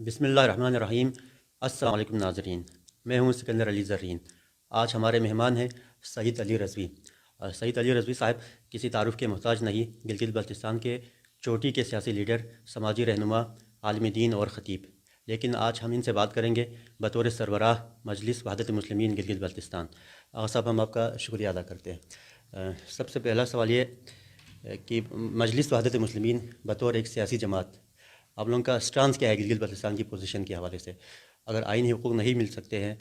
بسم اللہ الرحمن الرحیم۔ السلام علیکم ناظرین، میں ہوں سکندر علی زرین۔ آج ہمارے مہمان ہیں سعید علی رضوی۔ سعید علی رضوی صاحب کسی تعارف کے محتاج نہیں، گلگت بلتستان کے چوٹی کے سیاسی لیڈر، سماجی رہنما، عالم دین اور خطیب۔ لیکن آج ہم ان سے بات کریں گے بطور سربراہ مجلس وحدت مسلمین گلگت بلتستان۔ آغا صاحب، ہم آپ کا شکریہ ادا کرتے ہیں۔ سب سے پہلا سوال یہ کہ مجلس وحدت مسلمین بطور ایک سیاسی جماعت، آپ لوگوں کا اسٹانس کیا ہے گلگت بلتستان کی پوزیشن کے حوالے سے؟ اگر آئینی حقوق نہیں مل سکتے ہیں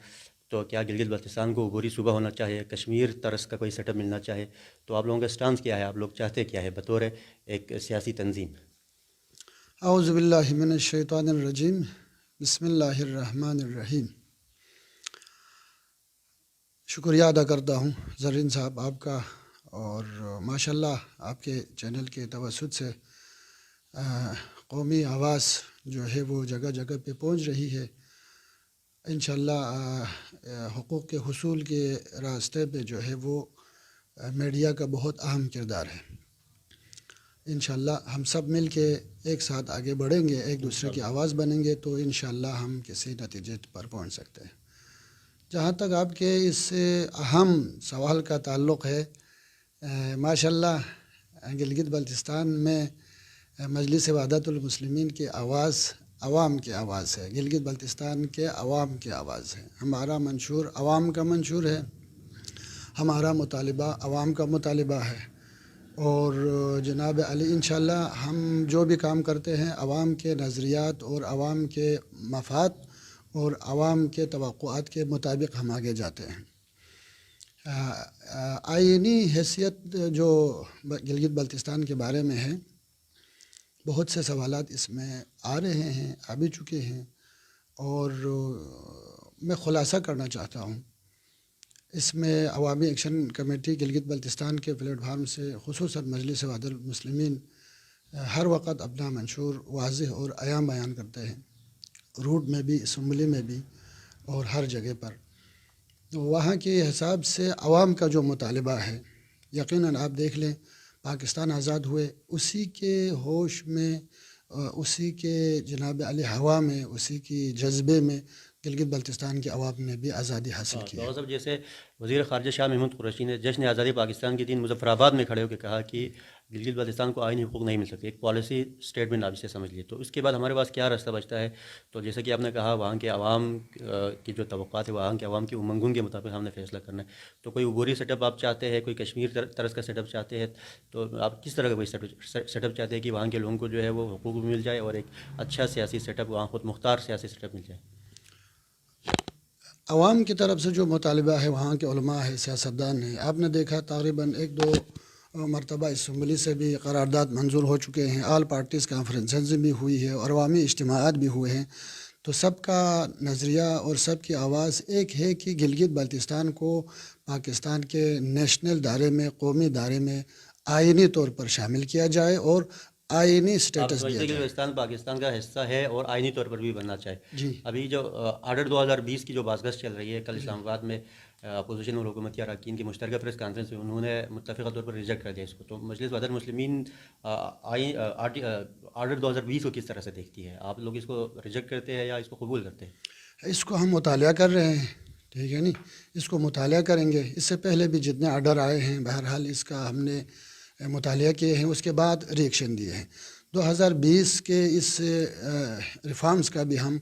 تو کیا گلگت بلتستان کو عبوری صوبہ ہونا چاہیے، کشمیر طرز کا کوئی سیٹ اپ ملنا چاہے؟ تو آپ لوگوں کا اسٹانس کیا ہے، آپ لوگ چاہتے کیا ہے بطور ایک سیاسی تنظیم؟ اعوذ باللہ من الشیطان الرجیم، بسم اللہ الرحمن الرحیم۔ شکریہ ادا کرتا ہوں زرین صاحب آپ کا، اور ماشاءاللہ آپ کے چینل کے توسط سے قومی آواز جو ہے وہ جگہ جگہ پہ پہنچ رہی ہے۔ انشاءاللہ حقوق کے حصول کے راستے پہ جو ہے وہ میڈیا کا بہت اہم کردار ہے۔ انشاءاللہ ہم سب مل کے ایک ساتھ آگے بڑھیں گے، ایک دوسرے کی آواز بنیں گے تو انشاءاللہ ہم کسی نتیجے پر پہنچ سکتے ہیں۔ جہاں تک آپ کے اس اہم سوال کا تعلق ہے، ماشاءاللہ گلگت بلتستان میں مجلس وحدت المسلمین کی آواز عوام کی آواز ہے، گلگت بلتستان کے عوام کی آواز ہے۔ ہمارا منشور عوام کا منشور ہے، ہمارا مطالبہ عوام کا مطالبہ ہے، اور جناب علی انشاءاللہ ہم جو بھی کام کرتے ہیں عوام کے نظریات اور عوام کے مفاد اور عوام کے توقعات کے مطابق ہم آگے جاتے ہیں۔ آئینی حیثیت جو گلگت بلتستان کے بارے میں ہے، بہت سے سوالات اس میں آ رہے ہیں، آ بھی چکے ہیں، اور میں خلاصہ کرنا چاہتا ہوں۔ اس میں عوامی ایکشن کمیٹی گلگت بلتستان کے پلیٹ فارم سے خصوصاً مجلس وحدت المسلمین ہر وقت اپنا منشور واضح اور عیاں بیان کرتے ہیں، روڈ میں بھی، اسمبلی میں بھی، اور ہر جگہ پر۔ تو وہاں کے حساب سے عوام کا جو مطالبہ ہے، یقیناً آپ دیکھ لیں پاکستان آزاد ہوئے اسی کے ہوش میں، اسی کے جناب علی ہوا میں، اسی کی جذبے میں گلگت بلتستان کے عوام نے بھی آزادی حاصل کی ہے۔ صاحب، جیسے وزیر خارجہ شاہ محمود قریشی نے جشن آزادی پاکستان کے دن مظفر آباد میں کھڑے ہو کے کہا کہ گلگت بلتستان کو آئینی حقوق نہیں مل سکتے، ایک پالیسی اسٹیٹمنٹ آپ اسے سمجھ لیے، تو اس کے بعد ہمارے پاس کیا راستہ بچتا ہے؟ تو جیسے کہ آپ نے کہا وہاں کے عوام کی جو توقعات ہے، وہاں کے عوام کی امنگوں کے مطابق ہم نے فیصلہ کرنا ہے۔ تو کوئی عبوری سیٹ اپ آپ چاہتے ہیں، کوئی کشمیر طرز کا سیٹ اپ چاہتے ہیں، تو آپ کس طرح کا کوئی سیٹ اپ چاہتے ہیں کہ وہاں کے لوگوں کو جو ہے وہ حقوق بھی مل جائے اور ایک اچھا سیاسی سیٹ اپ، وہاں خود مختار سیاسی سیٹ اپ مل جائے؟ عوام کی طرف سے جو مطالبہ ہے، وہاں کے علماء ہے، سیاستدان ہیں، آپ نے دیکھا تقریباً ایک دو مرتبہ اسمبلی سے بھی قرارداد منظور ہو چکے ہیں، آل پارٹیز کانفرنسز بھی ہوئی ہے، اور عوامی اجتماعات بھی ہوئے ہیں۔ تو سب کا نظریہ اور سب کی آواز ایک ہے کہ گلگت بلتستان کو پاکستان کے نیشنل دائرے میں، قومی دائرے میں آئینی طور پر شامل کیا جائے اور آئینی آپ سٹیٹس سمجھتے دیا ہیں کہ جائے۔ بلوچستان پاکستان کا حصہ ہے اور آئینی طور پر بھی بننا چاہے؟ جی ابھی جو آرڈر 2020 کی جو باز گشت چل رہی ہے، کل اسلام آباد میں اپوزیشن اور حکومتی اراکین کی مشترکہ پریس کانفرنس میں انہوں نے متفقہ طور پر ریجیکٹ کر دیا اس کو، تو مجلس وحدت مسلمین آرڈر 2020 کو کس طرح سے دیکھتی ہے؟ آپ لوگ اس کو ریجیکٹ کرتے ہیں یا اس کو قبول کرتے ہیں؟ اس کو ہم مطالعہ کر رہے ہیں، ٹھیک ہے نہیں، اس کو مطالعہ کریں گے۔ اس سے پہلے بھی جتنے آرڈر آئے ہیں بہرحال اس کا ہم نے مطالعہ کیے ہیں، اس کے بعد ریئیکشن دیے ہیں۔ 2020 کے اس ریفارمز کا بھی ہم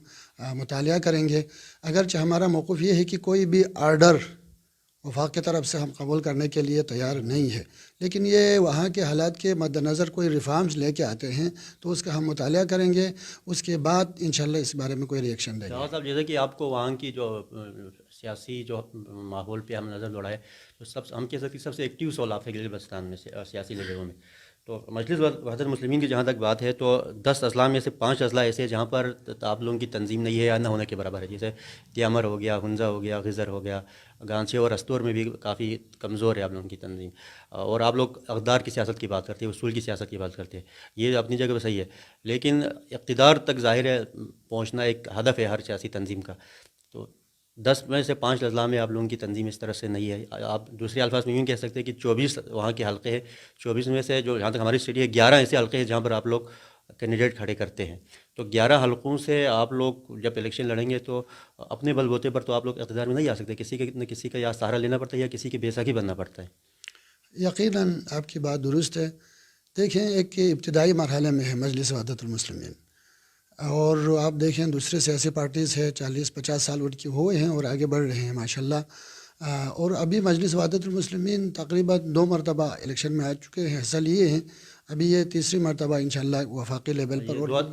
مطالعہ کریں گے، اگرچہ ہمارا موقف یہ ہے کہ کوئی بھی آرڈر وفاق کی طرف سے ہم قبول کرنے کے لیے تیار نہیں ہے، لیکن یہ وہاں کے حالات کے مد نظر کوئی ریفارمز لے کے آتے ہیں تو اس کا ہم مطالعہ کریں گے، اس کے بعد انشاءاللہ اس بارے میں کوئی ریئیکشن دیں گے۔ صاحب، جیسے کہ آپ کو وہاں کی جو سیاسی جو ماحول پہ ہم نظر دوڑائے، تو ہم کہہ سکتے ہیں سب سے ایکٹیو سول آپ ہے گلگت بلتستان میں سیاسی لیڈروں میں۔ تو مجلس وحدت المسلمین کی جہاں تک بات ہے تو 10 اضلاع میں سے 5 اضلاع ایسے ہیں جہاں پر آپ لوگوں کی تنظیم نہیں ہے یا نہ ہونے کے برابر ہے، جیسے تیامر ہو گیا، ہنزا ہو گیا، غزر ہو گیا، گانچے اور استور میں بھی کافی کمزور ہے آپ لوگوں کی تنظیم، اور آپ لوگ اقدار کی سیاست کی بات کرتے ہیں، اصول کی سیاست کی بات کرتے ہیں، یہ اپنی جگہ پہ صحیح ہے، لیکن اقتدار تک ظاہر ہے پہنچنا ایک ہدف ہے ہر سیاسی تنظیم کا۔ تو 10 میں سے 5 اضلاع میں آپ لوگوں کی تنظیم اس طرح سے نہیں ہے۔ آپ دوسرے الفاظ میں یوں کہہ سکتے ہیں کہ 24 وہاں کے حلقے ہیں، 24 میں سے جو جہاں تک ہماری اسٹڈی ہے 11 ایسے حلقے ہیں جہاں پر آپ لوگ کینڈیڈیٹ کھڑے کرتے ہیں، تو 11 حلقوں سے آپ لوگ جب الیکشن لڑیں گے تو اپنے بل بوتے پر تو آپ لوگ اقتدار میں نہیں آ سکتے، کسی کا یا سہارا لینا پڑتا ہے یا کسی کے بے ساکھی بننا پڑتا ہے۔ یقیناً آپ کی بات درست ہے۔ دیکھیں، ایک ابتدائی مرحلے میں ہے مجلس وحدت المسلمین، اور آپ دیکھیں دوسرے سیاسی پارٹیز ہے 40-50 سال ان کے ہوئے ہیں اور آگے بڑھ رہے ہیں ماشاءاللہ، اور ابھی مجلس وحدت المسلمین تقریباً 2 مرتبہ الیکشن میں آ چکے ہیں، حصہ لیے ہیں، ابھی یہ تیسری مرتبہ انشاءاللہ وفاقی لیول پر اور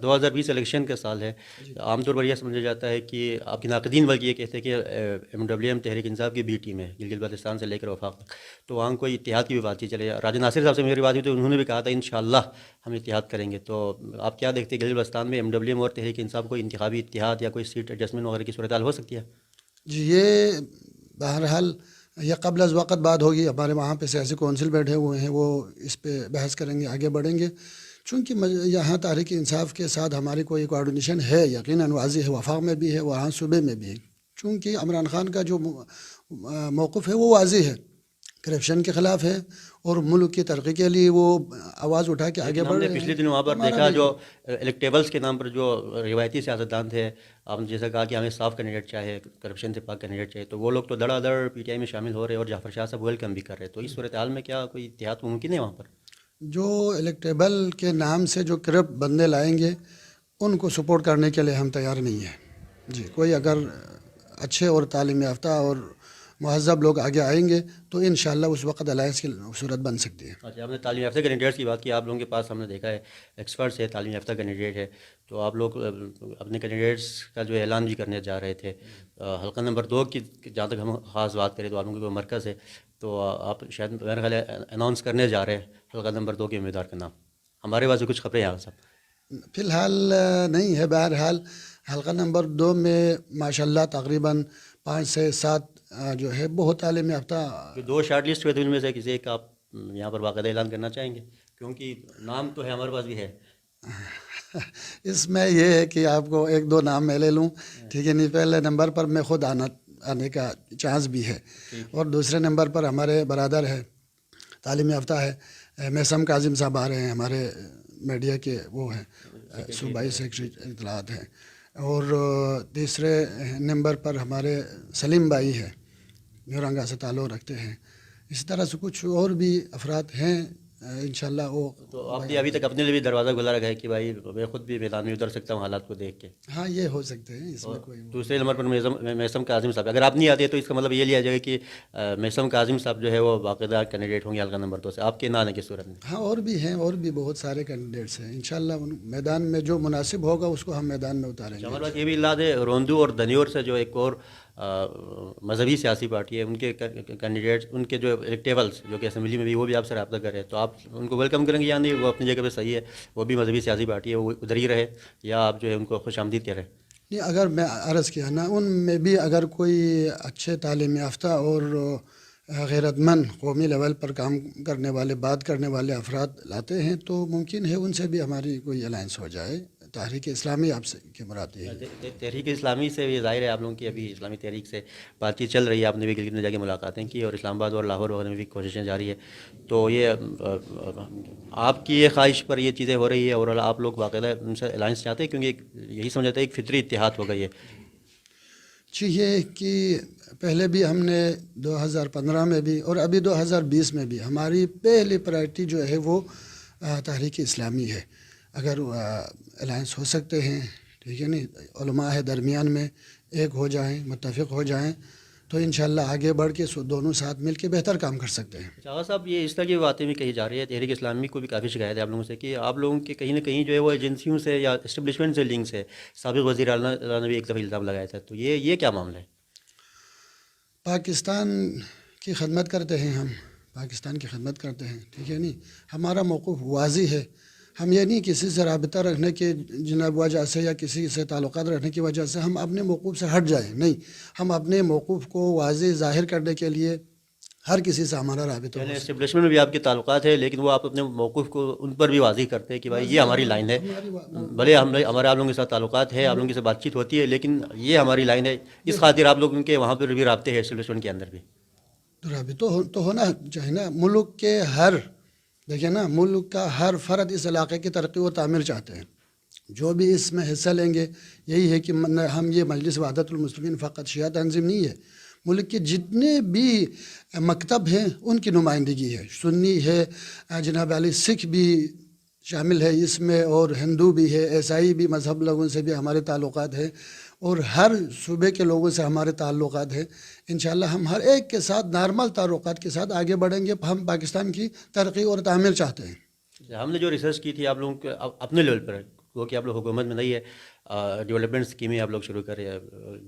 2020 الیکشن کا سال ہے، عام طور پر یہ سمجھا جاتا ہے کہ آپ کے ناقدین بلکہ یہ کہتے ہیں کہ MWM تحریک انصاف کی بی ٹیم ہے گلگت بلتستان سے لے کر وفاق تک، تو وہاں کوئی اتحاد کی بھی بات ہی چلے۔ راجہ ناصر صاحب سے میری بات ہوئی تو انہوں نے بھی کہا تھا انشاءاللہ ہم اتحاد کریں گے، تو آپ کیا دیکھتے ہیں گلگت بلتستان میں MWM اور تحریک انصاف کوئی انتخابی اتحاد یا کوئی سیٹ ایڈجسٹمنٹ وغیرہ کی صورتحال ہو سکتی ہے؟ جی، یہ بہرحال یہ قبل از وقت بات ہوگی، ہمارے وہاں پہ سیاسی کونسل بیٹھے ہوئے ہیں، وہ اس پہ بحث کریں گے، آگے بڑھیں گے، چونکہ یہاں تحریک انصاف کے ساتھ ہماری کوئی کوارڈینیشن ہے، یقیناً واضح ہے، وفاق میں بھی ہے، وہاں صوبے میں بھی ہے، چونکہ عمران خان کا جو موقف ہے وہ واضح ہے، کرپشن کے خلاف ہے اور ملک کی ترقی کے لیے وہ آواز اٹھا کے آگے بڑھ ہم نے رہے ہیں۔ پچھلے دنوں وہاں پر ہمارا دیکھا بھی جو الیکٹیبلز کے نام پر جو روایتی سیاستدان تھے، آپ نے جیسا کہا کہ ہمیں صاف کینڈیڈیٹ چاہے، کرپشن سے پاک کینڈیڈیٹ چاہے، تو وہ لوگ تو دڑا دڑ PTI میں شامل ہو رہے اور جعفر شاہ صاحب ویلکم بھی کر رہے، تو اس صورتحال میں کیا کوئی اتحاد ممکن ہے وہاں پر؟ جو الیکٹیبل کے نام سے جو کرپٹ بندے لائیں گے ان کو سپورٹ کرنے کے لیے ہم تیار نہیں ہیں۔ جی، کوئی اگر اچھے اور تعلیم یافتہ اور مہذب لوگ آگے آئیں گے تو انشاءاللہ اس وقت الائنس کی صورت بن سکتی ہے۔ اچھا، آپ نے تعلیم یافتہ کینڈیڈیٹس کی بات کی، آپ لوگوں کے پاس ہم نے دیکھا ہے ایکسپرٹس ہے، تعلیم یافتہ کینڈیڈیٹ ہے، تو آپ لوگ اپنے کینڈیڈیٹس کا جو اعلان بھی کرنے جا رہے تھے، حلقہ نمبر 2 کی جہاں تک ہم خاص بات کریں تو آپ لوگوں کا مرکز ہے، تو آپ شاید میرا خیال ہے اناؤنس کرنے جا رہے ہیں حلقہ نمبر 2 کے امیدوار کا نام، ہمارے پاس کچھ خبریں ہیں آپ صاحب؟ فی الحال نہیں ہے، بہرحال حلقہ نمبر 2 میں ماشاءاللہ تقریباً 5 سے 7 جو ہے بہت تعلیم یافتہ۔ جو 2 شارٹ لسٹ ہوئے تھے ان میں سے کسی ایک آپ یہاں پر باقاعدہ اعلان کرنا چاہیں گے؟ کیونکہ نام تو ہے ہمارے پاس بھی ہے۔ اس میں یہ ہے کہ آپ کو 1-2 نام میں لے لوں، ٹھیک ہے نہیں؟ پہلے نمبر پر میں خود آنے کا چانس بھی ہے، اور دوسرے نمبر پر ہمارے برادر ہے، تعلیم یافتہ ہے، میسم کاظم صاحب آ رہے ہیں، ہمارے میڈیا کے وہ ہیں، صوبائی سیکرٹری اطلاعات ہیں، اور تیسرے نمبر پر ہمارے سلیم بھائی ہے، نیورنگا سے تعلق رکھتے ہیں، اسی طرح سے کچھ اور بھی افراد ہیں انشاءاللہ وہ۔ تو آپ نے ابھی تک اپنے لیے بھی دروازہ کھلا رکھا ہے کہ بھائی میں خود بھی میدان میں اتر سکتا ہوں حالات کو دیکھ کے؟ ہاں، یہ ہو سکتے ہیں، اس میں کوئی دوسرے نمبر پر میسم کاظم صاحب، اگر آپ نہیں آتے تو اس کا مطلب یہ لیا جائے کہ میسم کاظم صاحب جو ہے وہ باقاعدہ کینڈیڈیٹ ہوں گے حلقہ نمبر 2 سے، آپ کے نہ آنے کی صورت میں؟ ہاں، اور بھی ہیں، اور بھی بہت سارے کینڈیڈیٹس ہیں، انشاءاللہ میدان میں جو مناسب ہوگا اس کو ہم میدان میں اتاریں گے۔ ہمارے پاس یہ بھی اطلاع ہے روندو اور دنیور سے جو ایک اور مذہبی سیاسی پارٹی ہے، ان کے کینڈیڈیٹس، ان کے جو الیکٹیبلس جو کہ اسمبلی میں بھی، وہ بھی آپ سے رابطہ کر رہے ہیں، تو آپ ان کو ویلکم کریں گے یا نہیں؟ وہ اپنی جگہ پہ صحیح ہے، وہ بھی مذہبی سیاسی پارٹی ہے، وہ ادھر ہی رہے، یا آپ جو ہے ان کو خوش آمدید کہہ رہے ہیں؟ نہیں، اگر میں عرض کیا نا، ان میں بھی اگر کوئی اچھے تعلیم یافتہ اور غیرت مند قومی لیول پر کام کرنے والے، بات کرنے والے افراد لاتے ہیں تو ممکن ہے ان سے بھی ہماری کوئی الائنس ہو جائے۔ تحریک اسلامی آپ سے کی مراد یہ ہے؟ تحریک اسلامی سے یہ ظاہر ہے آپ لوگوں کی ابھی اسلامی تحریک سے بات چیت چل رہی ہے، آپ نے بھی گلگت میں جا کے ملاقاتیں کی اور اسلام آباد اور لاہور وغیرہ میں بھی کوششیں جاری ہے، تو یہ آپ کی یہ خواہش پر یہ چیزیں ہو رہی ہے اور آپ لوگ باقاعدہ ان سے الائنس چاہتے ہیں؟ کیونکہ یہی سمجھاتے ہیں ایک فطری اتحاد ہوگا یہ۔ جی، یہ کہ پہلے بھی ہم نے 2015 میں بھی اور ابھی 2020 میں بھی ہماری پہلی پرائرٹی جو ہے وہ تحریک اسلامی ہے۔ اگر الائنس ہو سکتے ہیں، ٹھیک ہے نہیں، علماء ہے درمیان میں، ایک ہو جائیں، متفق ہو جائیں تو انشاءاللہ آگے بڑھ کے دونوں ساتھ مل کے بہتر کام کر سکتے ہیں۔ آغا صاحب، یہ اس طرح کی باتیں بھی کہی جا رہی ہے، تحریک اسلامی کو بھی کافی شکایت ہے آپ لوگوں سے کہ آپ لوگوں کے کہیں نہ کہیں جو ہے وہ ایجنسیوں سے یا اسٹیبلشمنٹ سے لنکس ہے، سابق وزیر اعلیٰ نے بھی ایک دفعہ الزام لگایا تھا، تو یہ کیا معاملہ ہے؟ پاکستان کی خدمت کرتے ہیں ہم، پاکستان کی خدمت کرتے ہیں، ٹھیک ہے نہیں، ہمارا موقف واضح ہے، ہم یہ نہیں کسی سے رابطہ رکھنے کے جناب وجہ سے یا کسی سے تعلقات رکھنے کی وجہ سے ہم اپنے موقف سے ہٹ جائیں، نہیں، ہم اپنے موقف کو واضح ظاہر کرنے کے لیے ہر کسی سے ہمارا رابطہ ہو۔ یعنی اسٹیبلشمنٹ میں بھی آپ کے تعلقات ہیں لیکن وہ آپ اپنے موقف کو ان پر بھی واضح کرتے ہیں کہ بھائی یہ ہماری لائن ہے، بھلے ہمارے آپ لوگوں کے ساتھ تعلقات ہے، آپ لوگوں کے ساتھ بات چیت ہوتی ہے، لیکن یہ ہماری لائن ہے، اس خاطر آپ لوگ ان کے وہاں پر بھی رابطے ہیں اسٹیبلشمنٹ کے اندر بھی؟ رابطہ تو ہونا چاہیے نا، ملک کے ہر دیکھیں نا، ملک کا ہر فرد اس علاقے کی ترقی و تعمیر چاہتے ہیں. جو بھی اس میں حصہ لیں گے، یہی ہے کہ ہم یہ مجلس وحدت المسلمین فقط شیعہ تنظیم نہیں ہے، ملک کے جتنے بھی مکتب ہیں ان کی نمائندگی ہے. سنی ہے، جناب علی سکھ بھی شامل ہے اس میں، اور ہندو بھی ہے، عیسائی بھی مذہب لوگوں سے بھی ہمارے تعلقات ہیں، اور ہر صوبے کے لوگوں سے ہمارے تعلقات ہیں. انشاءاللہ ہم ہر ایک کے ساتھ نارمل تعلقات کے ساتھ آگے بڑھیں گے. ہم پاکستان کی ترقی اور تعمیر چاہتے ہیں. ہم نے جو ریسرچ کی تھی آپ لوگوں کے اپنے لیول پر، وہ کہ آپ لوگ حکومت میں نہیں ہے، ڈیولپمنٹ اسکیمیں آپ لوگ شروع کر رہے ہیں.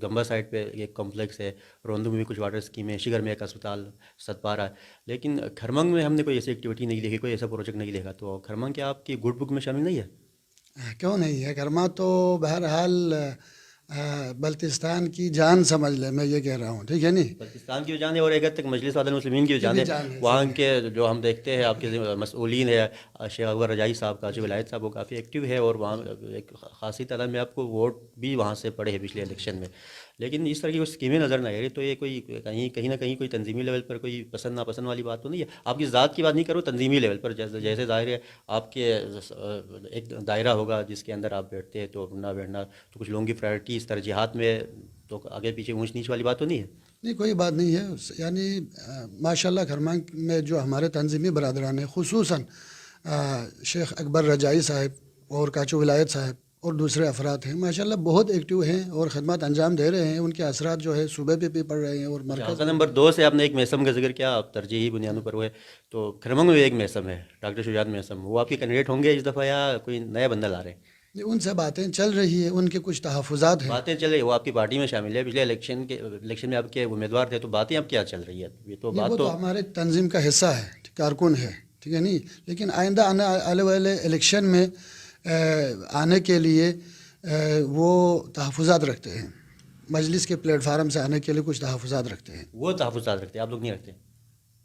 گمبا سائڈ پہ ایک کمپلیکس ہے، روندو میں بھی کچھ واٹر اسکیمیں، شگر میں ایک اسپتال، ستپارہ. لیکن کھرمنگ میں ہم نے کوئی ایسی ایکٹیویٹی نہیں دیکھی، کوئی ایسا پروجیکٹ نہیں دیکھا. تو کھرمنگ کیا آپ کی گڈ بک میں شامل نہیں ہے؟ کیوں نہیں ہے؟ کرما تو بہرحال بلتستان کی جان سمجھ لیں، میں یہ کہہ رہا ہوں، ٹھیک ہے نہیں؟ پاکستان کی بھی جان ہے، اور ایک حد تک مجلس وحدت المسلمین کی بھی جان ہے. وہاں کے جو ہم دیکھتے ہیں آپ کے مسئولین ہے، شیخ اکبر رجائی صاحب، قاضی ولایت صاحب، وہ کافی ایکٹیو ہے، اور وہاں ایک خاصی تعداد میں آپ کو ووٹ بھی وہاں سے پڑے ہیں پچھلے الیکشن میں. لیکن اس طرح کی کوئی اسکیمیں نظر نہ آ رہی. تو یہ کوئی کہیں نہ کہیں کوئی تنظیمی لیول پر کوئی پسند ناپسند والی بات تو نہیں ہے؟ آپ کی ذات کی بات نہیں کرو، تنظیمی لیول پر جیسے ظاہر ہے آپ کے ایک دائرہ ہوگا جس کے اندر آپ بیٹھتے ہیں، تو نہ بیٹھنا تو کچھ لوگوں کی پرائرٹیز ترجیحات میں تو آگے پیچھے اونچ نیچ والی بات تو نہیں ہے؟ نہیں، کوئی بات نہیں ہے. یعنی ماشاءاللہ کھرمنگ میں جو ہمارے تنظیمی برادران ہیں، خصوصاً شیخ اکبر رجائی صاحب اور کاچو ولایت صاحب اور دوسرے افراد ہیں، ماشاءاللہ بہت ایکٹیو ہیں اور خدمات انجام دے رہے ہیں. ان کے اثرات جو ہے صوبے پہ بھی پڑ رہے ہیں اور مرکز. حلقہ نمبر 2 سے آپ نے ایک محسم کا ذکر کیا، آپ ترجیحی بنیادوں پر ہوئے، تو کھرمنگ میں ایک محسم ہے ڈاکٹر شجاعت محسم، وہ آپ کے کینڈیڈیٹ ہوں گے اس دفعہ یا کوئی نیا بندہ لا رہے ہیں؟ ان سے باتیں چل رہی ہیں، ان کے کچھ تحفظات ہیں. باتیں چل رہی، وہ آپ کی پارٹی میں شامل ہے، پچھلے الیکشن میں آپ کے امیدوار تھے، تو باتیں اب کیا چل رہی ہے؟ یہ تو نہیں، بات وہ تو ہمارے تنظیم کا حصہ ہے، کارکن ہے، ٹھیک ہے نہیں. لیکن آئندہ آنے والے الیکشن میں آنے کے لیے وہ تحفظات رکھتے ہیں. مجلس کے پلیٹ فارم سے آنے کے لیے کچھ تحفظات رکھتے ہیں. وہ تحفظات رکھتے ہیں، آپ لوگ نہیں رکھتے؟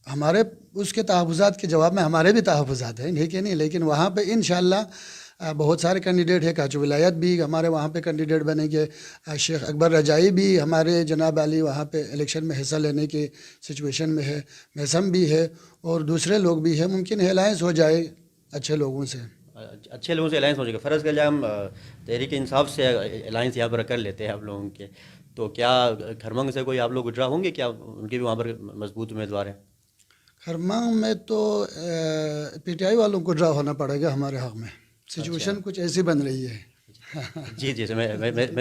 ہمارے اس کے تحفظات کے جواب میں ہمارے بھی تحفظات ہیں، ٹھیک ہے نہیں. لیکن وہاں پہ انشاءاللہ بہت سارے کینڈیڈیٹ ہیں. کاچو ولایت بھی ہمارے وہاں پہ کینڈیڈیٹ بنے گے، شیخ اکبر رجائی بھی ہمارے جناب علی وہاں پہ الیکشن میں حصہ لینے کے سچویشن میں ہے، محسم بھی ہے اور دوسرے لوگ بھی ہیں. ممکن ہے الائنس ہو جائے اچھے لوگوں سے. اچھے لوگوں سے الائنس ہو جائے گا. فرض کر جائے ہم تحریک انصاف سے الائنس یہاں پر کر لیتے ہیں آپ لوگوں کے، تو کیا کھرمنگ سے کوئی آپ لوگ اجرا ہوں گے؟ کیا ان کے بھی وہاں پر مضبوط امیدوار ہیں؟ کھرمنگ میں تو پی ٹی آئی والوں کو ڈرا ہونا پڑے گا ہمارے حق میں. سچویشن کچھ ایسی بن رہی ہے. جی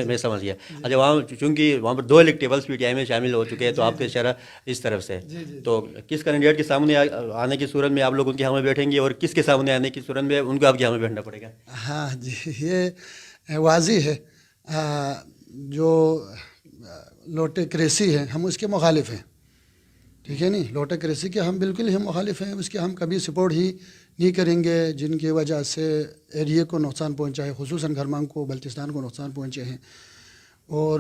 میں سمجھ گیا. اچھا، وہاں چونکہ وہاں پر 2 الیکٹیبلس پی ٹی آئی میں شامل ہو چکے ہیں، تو آپ کے شرح اس طرف سے، تو کس کینڈیڈیٹ کے سامنے آنے کی صورت میں آپ لوگ ان کے یہاں میں بیٹھیں گے، اور کس کے سامنے آنے کی صورت میں ان کو آپ کے یہاں میں بیٹھنا پڑے گا؟ ہاں جی، یہ واضح ہے. جو لوٹیکریسی ہے ہم اس کے مخالف ہیں، ٹھیک ہے نہیں. لوٹیکریسی کے ہم بالکل ہی مخالف ہیں، اس کے ہم کبھی سپورٹ ہی نہیں کریں گے جن کی وجہ سے ایریے کو نقصان پہنچا ہے، خصوصاً کھرمنگ کو، بلتستان کو نقصان پہنچے ہیں. اور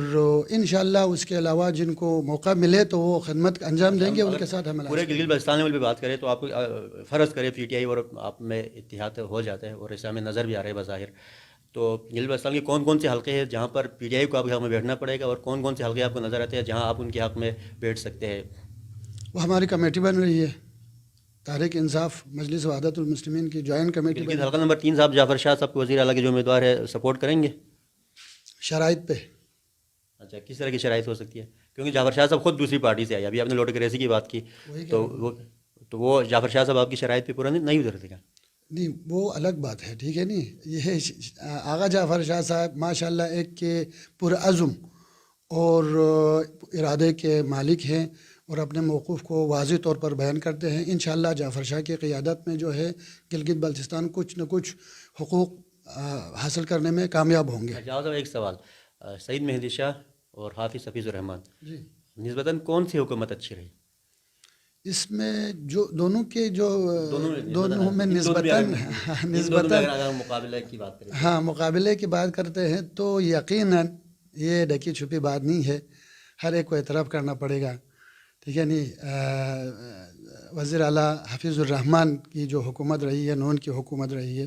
انشاءاللہ اس کے علاوہ جن کو موقع ملے تو وہ خدمت انجام دیں گے، ان کے ساتھ ہم پورے گلگت بلتستان لیول پہ بات کریں تو آپ فرض کریں پی ٹی آئی اور آپ میں اتحاد ہو جاتا ہے، اور ایسے ہمیں نظر بھی آ رہے ہے بظاہر، تو گلگت بلتستان کے کون سے حلقے ہیں جہاں پر پی ٹی آئی کو آپ کے حق میں بیٹھنا پڑے گا، اور کون سے حلقے آپ کو نظر آتے ہیں جہاں آپ ان کے حق میں بیٹھ سکتے ہیں؟ وہ ہماری کمیٹی بن رہی ہے، تحریک انصاف مجلس وحدت المسلمین کی جوائنٹ کمیٹی. گلگت حلقہ نمبر 3 صاحب جعفر شاہ صاحب کو وزیر اعلیٰ کے جو امیدوار ہے سپورٹ کریں گے؟ شرائط پہ. اچھا، کس طرح کی شرائط ہو سکتی ہے؟ کیونکہ جعفر شاہ صاحب خود دوسری پارٹی سے آئے، ابھی آپ نے لوٹیکریسی کی بات کی، تو وہ جعفر شاہ صاحب آپ کی شرائط پہ پورا نہیں اترتے گا؟ نہیں، وہ الگ بات ہے، ٹھیک ہے نہیں. یہ آغا جعفر شاہ صاحب ماشاءاللہ ایک کے پرعزم اور ارادے کے مالک ہیں، اور اپنے موقف کو واضح طور پر بیان کرتے ہیں. انشاءاللہ جعفر شاہ کی قیادت میں جو ہے گلگت بلتستان کچھ نہ کچھ حقوق حاصل کرنے میں کامیاب ہوں گے. جاؤ صاحب، ایک سوال، سعید مہدی شاہ اور حافظ حفیظ الرحمان، جی، نسبتاً کون سی حکومت اچھی رہی؟ اس میں جو دونوں کے جو دونوں میں نسبتاً نسبتاً مقابلے کی بات کریں، ہاں مقابلے کی بات کرتے ہیں تو یقیناً یہ ڈھکی چھپی بات نہیں ہے، ہر ایک کو اعتراف کرنا پڑے گا، ٹھیک ہے نہیں. وزیر اعلیٰ حفیظ الرحمان کی جو حکومت رہی ہے، نون کی حکومت رہی ہے،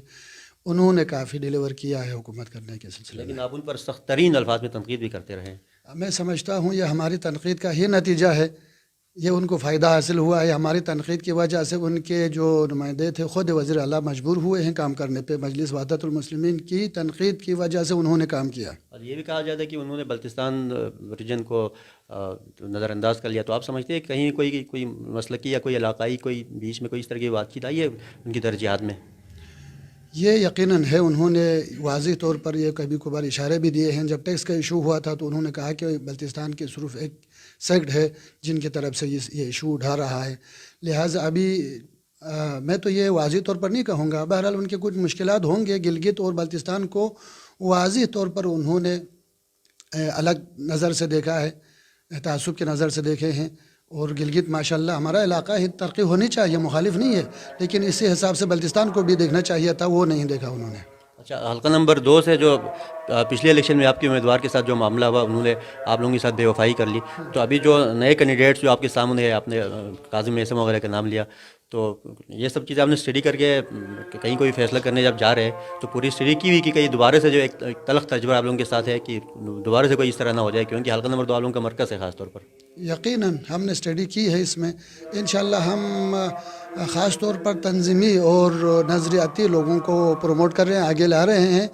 انہوں نے کافی ڈیلیور کیا ہے حکومت کرنے کے سلسلے میں. لیکن آپ ان پر سخت ترین الفاظ میں تنقید بھی کرتے رہے. میں سمجھتا ہوں یہ ہماری تنقید کا ہی نتیجہ ہے یہ ان کو فائدہ حاصل ہوا ہے. ہماری تنقید کی وجہ سے ان کے جو نمائندے تھے خود وزیر اعلیٰ مجبور ہوئے ہیں کام کرنے پہ. مجلس وحدت المسلمین کی تنقید کی وجہ سے انہوں نے کام کیا. اور یہ بھی کہا جاتا ہے کہ انہوں نے بلتستان ریجن کو نظر انداز کر لیا. تو آپ سمجھتے ہیں کہیں کوئی مسلکی یا کوئی علاقائی کوئی بیچ میں کوئی اس طرح کی بات چیت آئی ہے ان کی ترجیحات میں؟ یہ یقیناً ہے. انہوں نے واضح طور پر یہ کبھی کبھار اشارے بھی دیے ہیں. جب ٹیکس کا ایشو ہوا تھا تو انہوں نے کہا کہ بلتستان کے صرف ایک سیکٹ ہے جن کی طرف سے یہ ایشو اٹھا رہا ہے. لہٰذا ابھی میں تو یہ واضح طور پر نہیں کہوں گا. بہرحال ان کے کچھ مشکلات ہوں گے. گلگت اور بلتستان کو واضح طور پر انہوں نے الگ نظر سے دیکھا ہے, تعصب کی نظر سے دیکھے ہیں. اور گلگت ماشاءاللہ ہمارا علاقہ ہے, ترقی ہونی چاہیے, مخالف نہیں ہے, لیکن اسی حساب سے بلتستان کو بھی دیکھنا چاہیے تھا, وہ نہیں دیکھا انہوں نے. اچھا, حلقہ نمبر 2 سے جو پچھلے الیکشن میں آپ کے امیدوار کے ساتھ جو معاملہ ہوا, انہوں نے آپ لوگوں کے ساتھ بے وفائی کر لی. تو ابھی جو نئے کینڈیڈیٹس جو آپ کے سامنے ہے, آپ نے کاظم اعظم وغیرہ کا نام لیا, تو یہ سب چیزیں آپ نے اسٹڈی کر کے کہیں کوئی فیصلہ کرنے جب جا رہے ہیں تو پوری اسٹڈی کی ہوئی کہ کہیں دوبارہ سے جو ایک تلخ تجربہ آپ لوگوں کے ساتھ ہے کہ دوبارہ سے کوئی اس طرح نہ ہو جائے, کیونکہ حلقہ نمبر 2 آپ لوگوں کا مرکز ہے خاص طور پر؟ یقیناً ہم نے اسٹڈی کی ہے اس میں. انشاءاللہ ہم خاص طور پر تنظیمی اور نظریاتی لوگوں کو پروموٹ کر رہے ہیں, آگے لا رہے ہیں.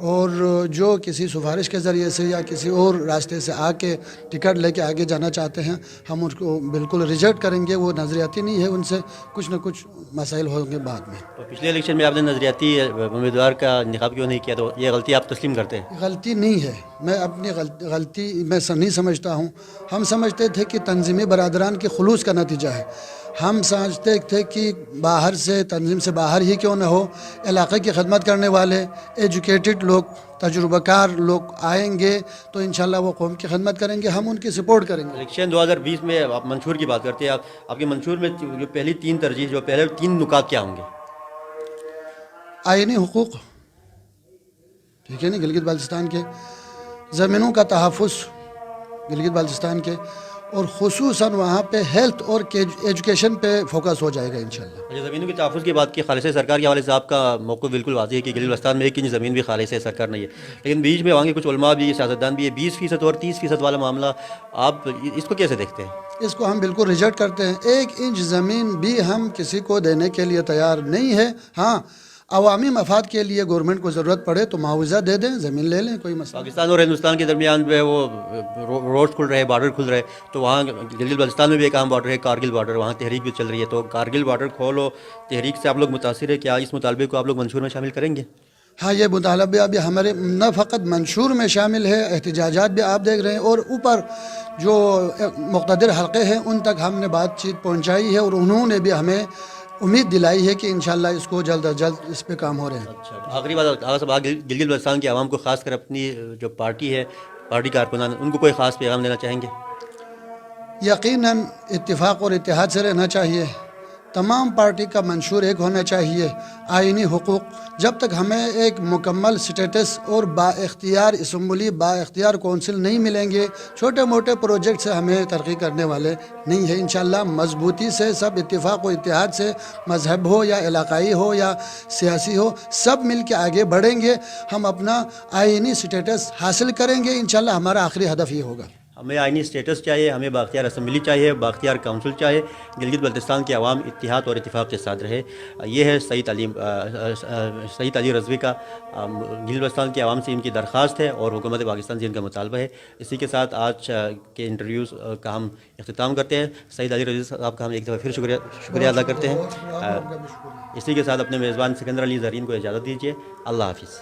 اور جو کسی سفارش کے ذریعے سے یا کسی اور راستے سے آ کے ٹکٹ لے کے آگے جانا چاہتے ہیں, ہم اس کو بالکل ریجیکٹ کریں گے. وہ نظریاتی نہیں ہے, ان سے کچھ نہ کچھ مسائل ہوں گے بعد میں. تو پچھلے الیکشن میں آپ نے نظریاتی امیدوار کا انتخاب کیوں نہیں کیا, تو یہ غلطی آپ تسلیم کرتے ہیں؟ غلطی نہیں ہے, میں اپنی غلطی میں نہیں سمجھتا ہوں. ہم سمجھتے تھے کہ تنظیمی برادران کے خلوص کا نتیجہ ہے. ہم سمجھتے تھے کہ باہر سے, تنظیم سے باہر ہی کیوں نہ ہو, علاقے کی خدمت کرنے والے ایجوکیٹڈ لوگ, تجربہ کار لوگ آئیں گے تو انشاءاللہ وہ قوم کی خدمت کریں گے, ہم ان کی سپورٹ کریں گے. الیکشن 2020 میں آپ منشور کی بات کرتے ہیں, آپ کے منشور میں جو پہلی 3 ترجیح, جو پہلے 3 نکات کیا ہوں گے؟ آئینی حقوق, ٹھیک ہے نا, گلگت بلتستان کے زمینوں کا تحفظ گلگت بلتستان کے, اور خصوصاً وہاں پہ ہیلتھ اور ایجوکیشن پہ فوکس ہو جائے گا انشاءاللہ. اچھا, زمینوں کے تحفظ کی بات کی, خالص سرکار کے حوالے سے آپ کا موقف بالکل واضح ہے کہ گلگت بلتستان میں ایک انچ زمین بھی خالص سرکار نہیں ہے, لیکن بیچ میں وہاں کے کچھ علماء بھی, سیاستدان بھی ہے, 20% اور 30% والا معاملہ, آپ اس کو کیسے دیکھتے ہیں؟ اس کو ہم بالکل ریجیکٹ کرتے ہیں. 1 انچ زمین بھی ہم کسی کو دینے کے لیے تیار نہیں ہے. ہاں, عوامی مفاد کے لیے گورنمنٹ کو ضرورت پڑے تو معاوضہ دے دیں, زمین لے لیں, کوئی مسئلہ. پاکستان اور ہندوستان کے درمیان جو ہے وہ روڈ کھل رہے, بارڈر کھل رہے, تو وہاں گلگت بلتستان میں بھی ایک اہم بارڈر ہے, کارگل بارڈر, وہاں تحریک بھی چل رہی ہے. تو کارگل بارڈر کھولو, تحریک سے آپ لوگ متاثر ہے, کیا اس مطالبے کو آپ لوگ منشور میں شامل کریں گے؟ ہاں, یہ مطالبہ ابھی ہمارے نہ فقط منشور میں شامل ہے, احتجاجات بھی آپ دیکھ رہے ہیں, اور اوپر جو مقتدر حلقے ہیں ان تک ہم نے بات چیت پہنچائی ہے, اور انہوں نے بھی ہمیں امید دلائی ہے کہ انشاءاللہ اس کو جلد از جلد اس پہ کام ہو رہے ہیں. اچھا, آخری بات, آغا صاحب, گلگت بلتستان کی عوام کو, خاص کر اپنی جو پارٹی ہے, پارٹی کارکنان, ان کو کوئی خاص پیغام دینا چاہیں گے؟ یقیناً اتفاق اور اتحاد سے رہنا چاہیے. تمام پارٹی کا منشور ایک ہونا چاہیے. آئینی حقوق, جب تک ہمیں ایک مکمل سٹیٹس اور با اختیار اسمبلی, با اختیار کونسل نہیں ملیں گے, چھوٹے موٹے پروجیکٹ سے ہمیں ترقی کرنے والے نہیں ہیں. انشاءاللہ مضبوطی سے, سب اتفاق و اتحاد سے, مذہب ہو یا علاقائی ہو یا سیاسی ہو, سب مل کے آگے بڑھیں گے. ہم اپنا آئینی سٹیٹس حاصل کریں گے. انشاءاللہ ہمارا آخری ہدف یہ ہوگا. ہمیں آئینی اسٹیٹس چاہیے, ہمیں بااختیار اسمبلی چاہیے, بااختیار کونسل چاہیے. گلگت بلتستان کے عوام اتحاد اور اتفاق کے ساتھ رہے. یہ ہے سعید علی رضوی کا گلگت بلتستان کے عوام سے ان کی درخواست ہے, اور حکومت پاکستان سے ان کا مطالبہ ہے. اسی کے ساتھ آج کے انٹرویوز کا ہم اختتام کرتے ہیں. سعید علی رضوی صاحب کا ہم ایک دفعہ پھر شکریہ ادا کرتے ہیں. اسی کے ساتھ اپنے میزبان سکندر علی زرین کو اجازت دیجیے. اللہ حافظ.